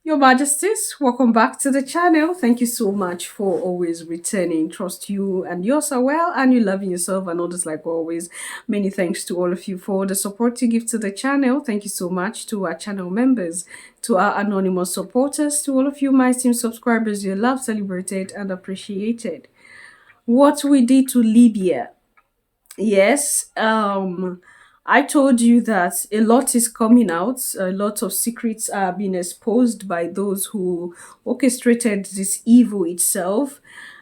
Your Majesties, welcome back to the channel. Thank you so much for always returning. Trust you and yours are well and you loving yourself and others like always. Many thanks to all of you for the support you give to the channel. Thank you so much to our channel members, to our anonymous supporters, to all of you my team subscribers. You're loved, celebrated and appreciated. What we did to Libya. Yes, I told you that a lot is coming out. A lot of secrets are being exposed by those who orchestrated this evil itself.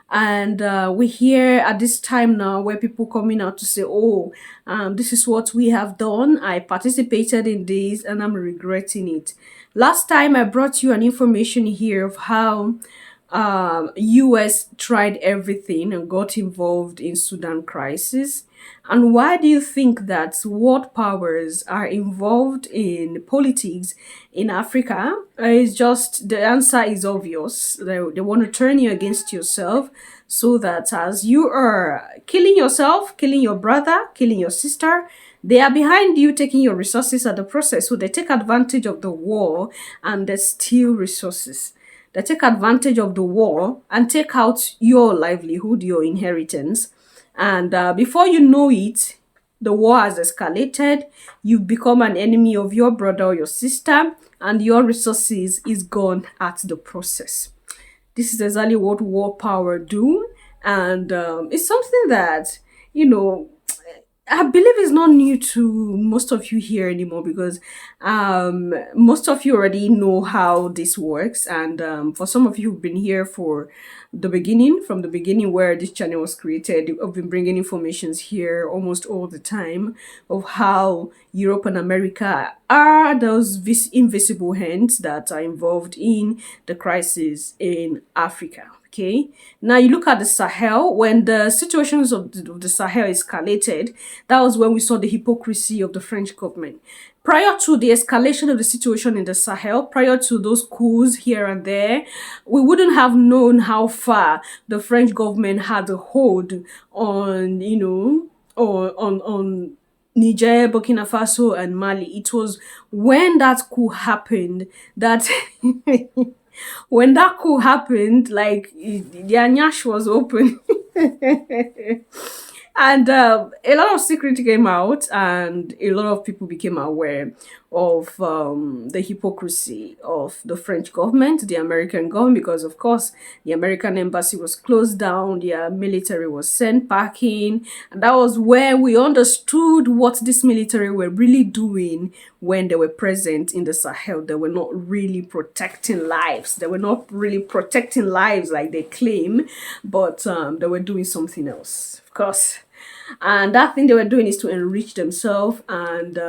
And we're here at this time now where people coming out to say, oh, this is what we have done. I participated in this and I'm regretting it. Last time I brought you an information here of how US tried everything and got involved in Sudan crisis. And why do you think that world powers are involved in politics in Africa? It's just the answer is obvious. They want to turn you against yourself so that as you are killing yourself, killing your brother, killing your sister, they are behind you taking your resources at the process. So they take advantage of the war and they steal resources. They take advantage of the war and take out your livelihood, your inheritance. And before you know it, the war has escalated. You've become an enemy of your brother or your sister, and your resources is gone at the process. This is exactly what war power do. And it's something that, I believe it's not new to most of you here anymore because most of you already know how this works. And for some of you who've been here for from the beginning where this channel was created, I've been bringing informations here almost all the time of how Europe and America are those invisible hands that are involved in the crisis in Africa. Okay, now you look at the Sahel. When the situations of the Sahel escalated, that was when we saw the hypocrisy of the French government. Prior to the escalation of the situation in the Sahel, prior to those coups here and there, we wouldn't have known how far the French government had a hold on, on Niger, Burkina Faso, and Mali. It was when that coup happened that when that coup happened, like their nyash was open. And a lot of secret came out and a lot of people became aware of the hypocrisy of the French government, the American government, because of course the American embassy was closed down, their military was sent packing, and that was where we understood what this military were really doing when they were present in the Sahel. They were not really protecting lives. They were not really protecting lives like they claim, but they were doing something else, of course. And that thing they were doing is to enrich themselves and,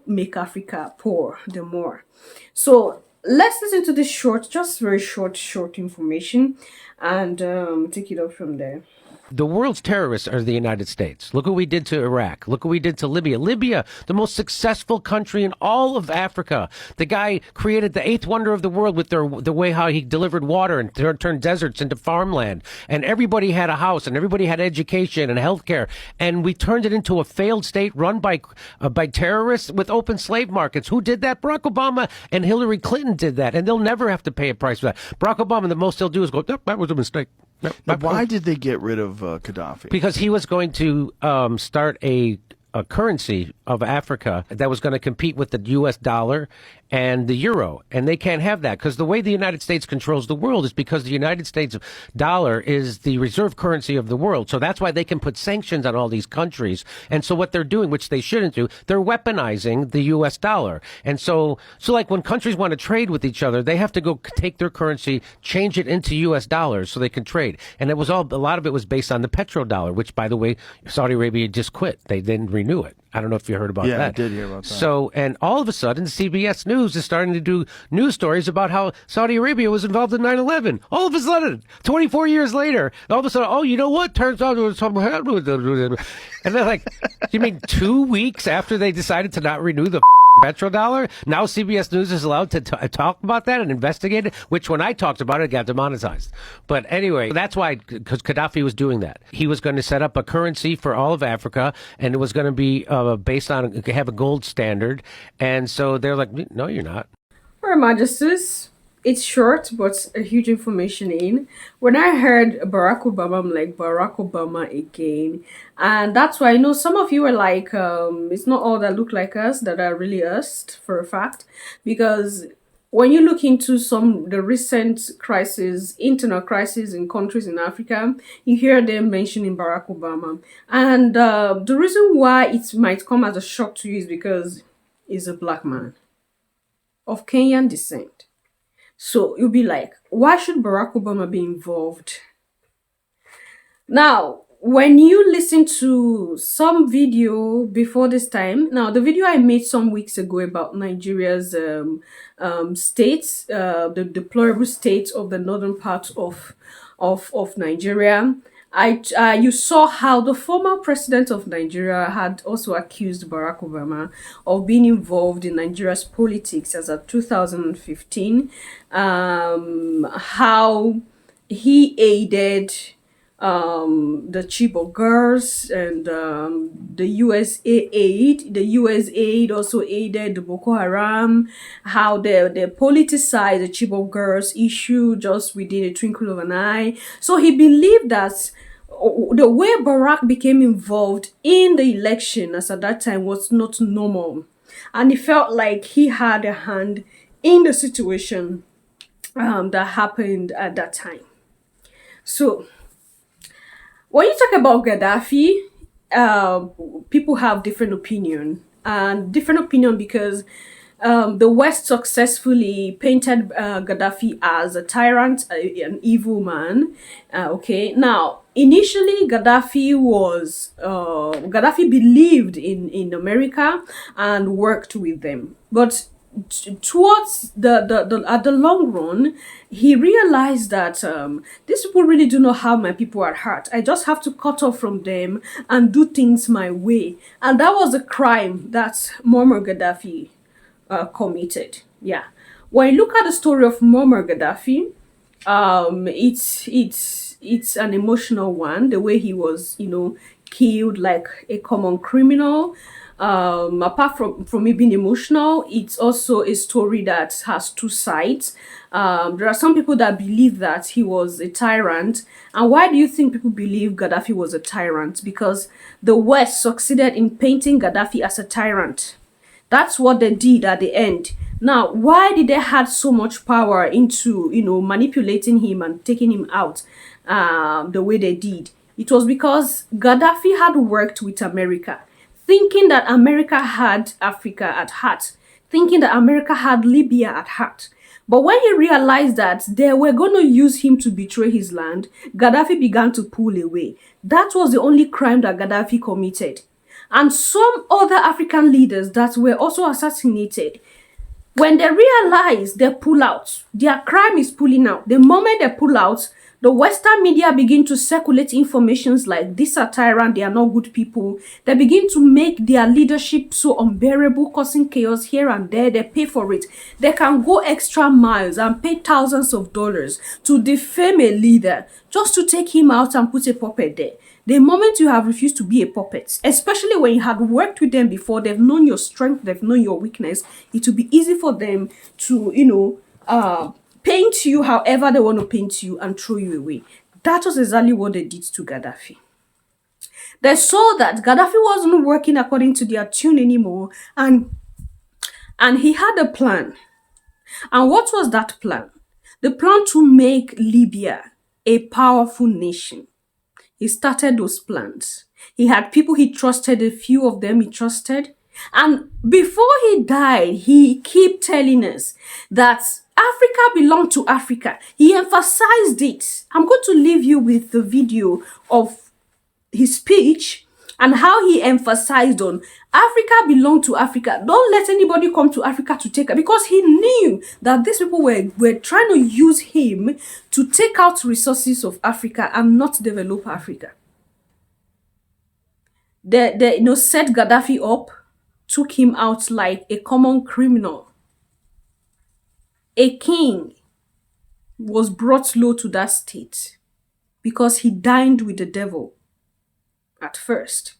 make Africa poor the more. So let's listen to this just very short information and take it up from there. The world's terrorists are the United States. Look what we did to Iraq. Look what we did to Libya. Libya, the most successful country in all of Africa. The guy created the eighth wonder of the world with the way how he delivered water and turned deserts into farmland. And everybody had a house and everybody had education and healthcare. And we turned it into a failed state run by terrorists with open slave markets. Who did that? Barack Obama and Hillary Clinton did that. And they'll never have to pay a price for that. Barack Obama, the most they'll do is go, nope, that was a mistake. Now, why did they get rid of Gaddafi? Because he was going to start a currency of Africa that was going to compete with the U.S. dollar and the euro. And they can't have that because the way the United States controls the world is because the United States dollar is the reserve currency of the world. So that's why they can put sanctions on all these countries. And so what they're doing, which they shouldn't do, they're weaponizing the U.S. dollar. And so like when countries want to trade with each other, they have to go take their currency, change it into U.S. dollars so they can trade. And a lot of it was based on the petrodollar, which, by the way, Saudi Arabia just quit. They didn't renew it. I don't know if you heard about that. Yeah, I did hear about that. So, and all of a sudden, CBS News is starting to do news stories about how Saudi Arabia was involved in 9/11. All of a sudden, 24 years later, all of a sudden, oh, you know what? Turns out there was something happened with it. And they're like, you mean 2 weeks after they decided to not renew the petrodollar? Now CBS News is allowed to talk about that and investigate it, which when I talked about it got demonetized. But anyway, that's why, because Gaddafi was doing that. He was going to set up a currency for all of Africa, and it was going to be based on, have a gold standard. And so they're like, no, you're not. Her Majesties, It's short, but a huge information in. When I heard Barack Obama, I'm like, Barack Obama again. And that's why I know some of you are like, it's not all that look like us that are really us for a fact. Because when you look into the recent crisis, internal crisis in countries in Africa, you hear them mentioning Barack Obama. And the reason why it might come as a shock to you is because he's a black man of Kenyan descent. So you'll be like, why should Barack Obama be involved? Now, when you listen to some video before this time, now the video I made some weeks ago about Nigeria's states, the deplorable state of the northern part of Nigeria, you saw how the former president of Nigeria had also accused Barack Obama of being involved in Nigeria's politics as of 2015. How he aided the Chibok girls and the US aid also aided the Boko Haram, how they politicized the Chibok girls issue just within a twinkle of an eye. So he believed that the way Barack became involved in the election as at that time was not normal. And he felt like he had a hand in the situation that happened at that time. So when you talk about Gaddafi, people have different opinion, and different opinion because the West successfully painted Gaddafi as a tyrant, an evil man. Okay, now initially Gaddafi believed in America and worked with them, but towards the at the long run, he realized that these people really do not have my people at heart. I just have to cut off from them and do things my way, and that was a crime that Muammar Gaddafi committed. Yeah, when you look at the story of Muammar Gaddafi, it's an emotional one. The way he was, killed like a common criminal. Apart from it being emotional, it's also a story that has two sides. There are some people that believe that he was a tyrant. And why do you think people believe Gaddafi was a tyrant? Because the West succeeded in painting Gaddafi as a tyrant. That's what they did at the end. Now, why did they had so much power into, manipulating him and taking him out the way they did? It was because Gaddafi had worked with America, thinking that America had Africa at heart, thinking that America had Libya at heart. But when he realized that they were going to use him to betray his land, Gaddafi began to pull away. That was the only crime that Gaddafi committed. And some other African leaders that were also assassinated, when they realize they pull out, their crime is pulling out. The moment they pull out, the Western media begin to circulate informations like these are tyrants, they are not good people. They begin to make their leadership so unbearable, causing chaos here and there. They pay for it. They can go extra miles and pay thousands of dollars to defame a leader just to take him out and put a puppet there. The moment you have refused to be a puppet, especially when you had worked with them before, they've known your strength, they've known your weakness, it will be easy for them to, paint you however they want to paint you and throw you away. That was exactly what they did to Gaddafi. They saw that Gaddafi wasn't working according to their tune anymore, and he had a plan. And what was that plan? The plan to make Libya a powerful nation. He started those plans. He had people he trusted, a few of them he trusted. And before he died, he kept telling us that Africa belonged to Africa. He emphasized it. I'm going to leave you with the video of his speech and how he emphasized on Africa belonged to Africa. Don't let anybody come to Africa to take it, because he knew that these people were trying to use him to take out resources of Africa and not develop Africa. They set Gaddafi up, took him out like a common criminal. A king was brought low to that state because he dined with the devil at first.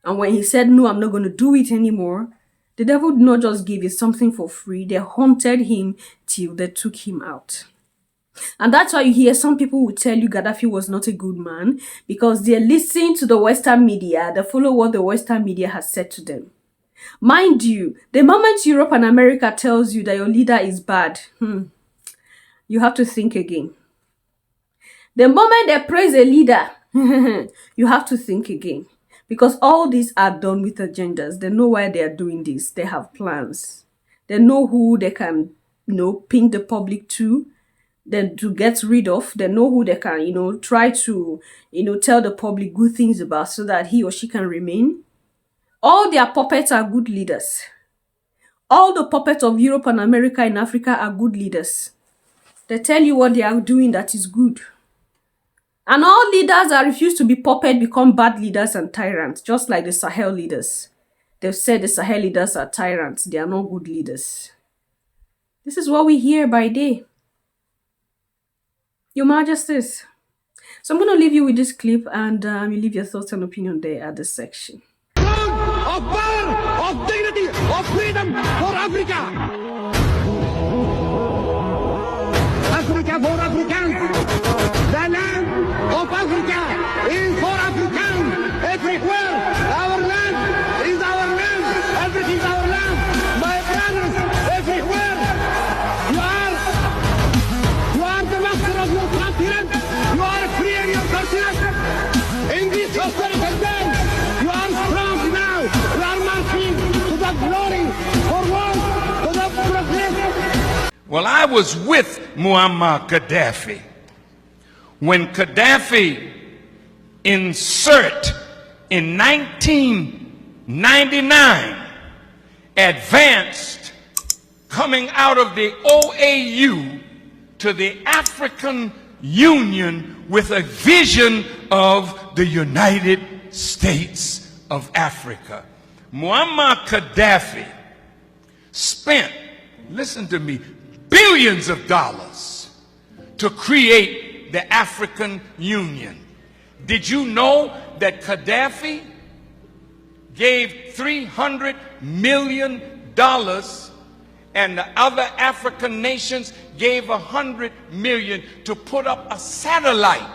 And when he said, no, I'm not going to do it anymore, the devil did not just give you something for free. They haunted him till they took him out. And that's why you hear some people will tell you Gaddafi was not a good man, because they listen to the Western media, they follow what the Western media has said to them. Mind you, the moment Europe and America tells you that your leader is bad, you have to think again. The moment they praise a leader, you have to think again. Because all these are done with agendas. They know why they are doing this. They have plans. They know who they can, ping the public to, then to get rid of. They know who they can, try to, tell the public good things about so that he or she can remain. All their puppets are good leaders. All the puppets of Europe and America in Africa are good leaders. They tell you what they are doing that is good. And all leaders that refuse to be puppet become bad leaders and tyrants, just like the Sahel leaders. They've said the Sahel leaders are tyrants. They are not good leaders. This is what we hear by day. Your Majesties. So I'm going to leave you with this clip, and you leave your thoughts and opinion there at the section. Of power, of dignity, of freedom for Africa. Africa for Africans. The land of Africa is for Africans everywhere. Our land is our land. Everything is our land. My brothers, everywhere. You are the master of your continent. You are free in your continent. In this historical day, you are strong now. You are marching to the glory forward, to the progress. Well, I was with Muammar Gaddafi when Gaddafi insert in 1999 advanced coming out of the OAU to the African Union with a vision of the United States of Africa. Muammar Gaddafi spent, listen to me, billions of dollars to create the African Union. Did you know that Gaddafi gave $300 million and the other African nations gave $100 million to put up a satellite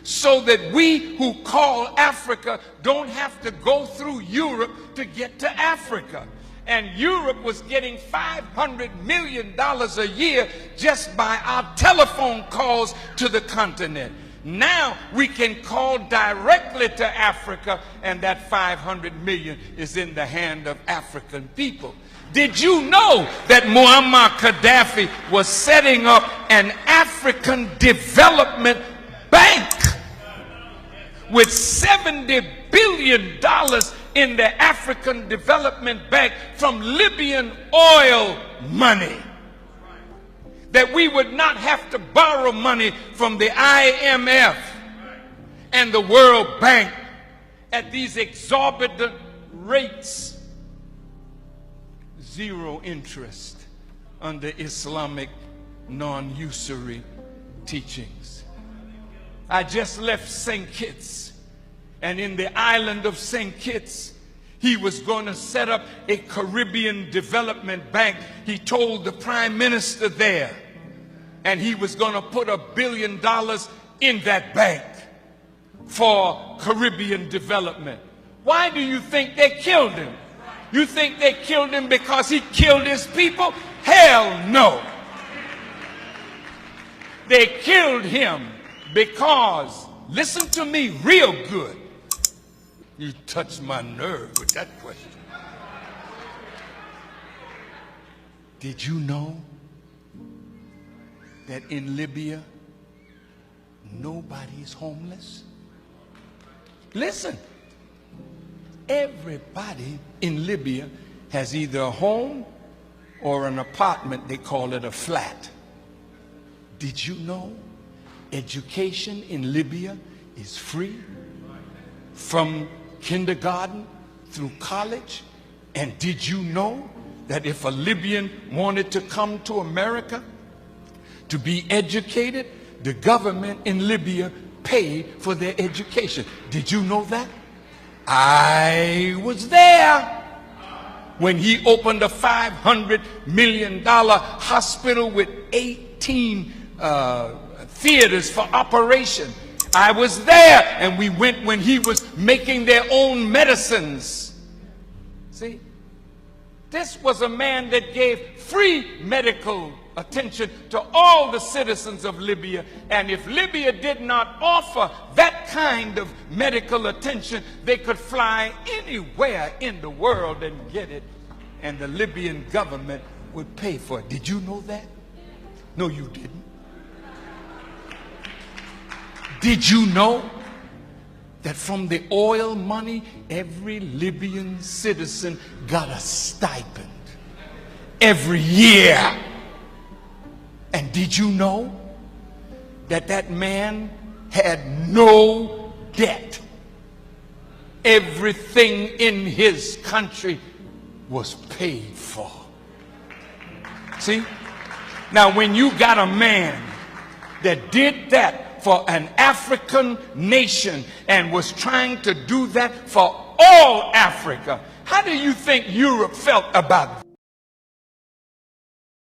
so that we who call Africa don't have to go through Europe to get to Africa? And Europe was getting $500 million a year just by our telephone calls to the continent. Now we can call directly to Africa, and that $500 million is in the hand of African people. Did you know that Muammar Gaddafi was setting up an African development bank with $70 billion in the African Development Bank from Libyan oil money? That we would not have to borrow money from the IMF and the World Bank at these exorbitant rates. Zero interest under Islamic non-usury teachings. I just left St. Kitts, and in the island of St. Kitts, he was going to set up a Caribbean development bank. He told the prime minister there, and he was going to put $1 billion in that bank for Caribbean development. Why do you think they killed him? You think they killed him because he killed his people? Hell no. They killed him because, listen to me real good. You touched my nerve with that question. Did you know that in Libya, nobody is homeless? Listen, everybody in Libya has either a home or an apartment. They call it a flat. Did you know education in Libya is free from kindergarten through college? And did you know that if a Libyan wanted to come to America to be educated, the government in Libya paid for their education? Did you know that? I was there when he opened a $500 million hospital with 18 theaters for operation. I was there, and we went when he was making their own medicines. See, this was a man that gave free medical attention to all the citizens of Libya. And if Libya did not offer that kind of medical attention, they could fly anywhere in the world and get it, and the Libyan government would pay for it. Did you know that? No, you didn't. Did you know that from the oil money, every Libyan citizen got a stipend every year? And did you know that that man had no debt? Everything in his country was paid for. See? Now, when you got a man that did that for an African nation and was trying to do that for all Africa, how do you think Europe felt about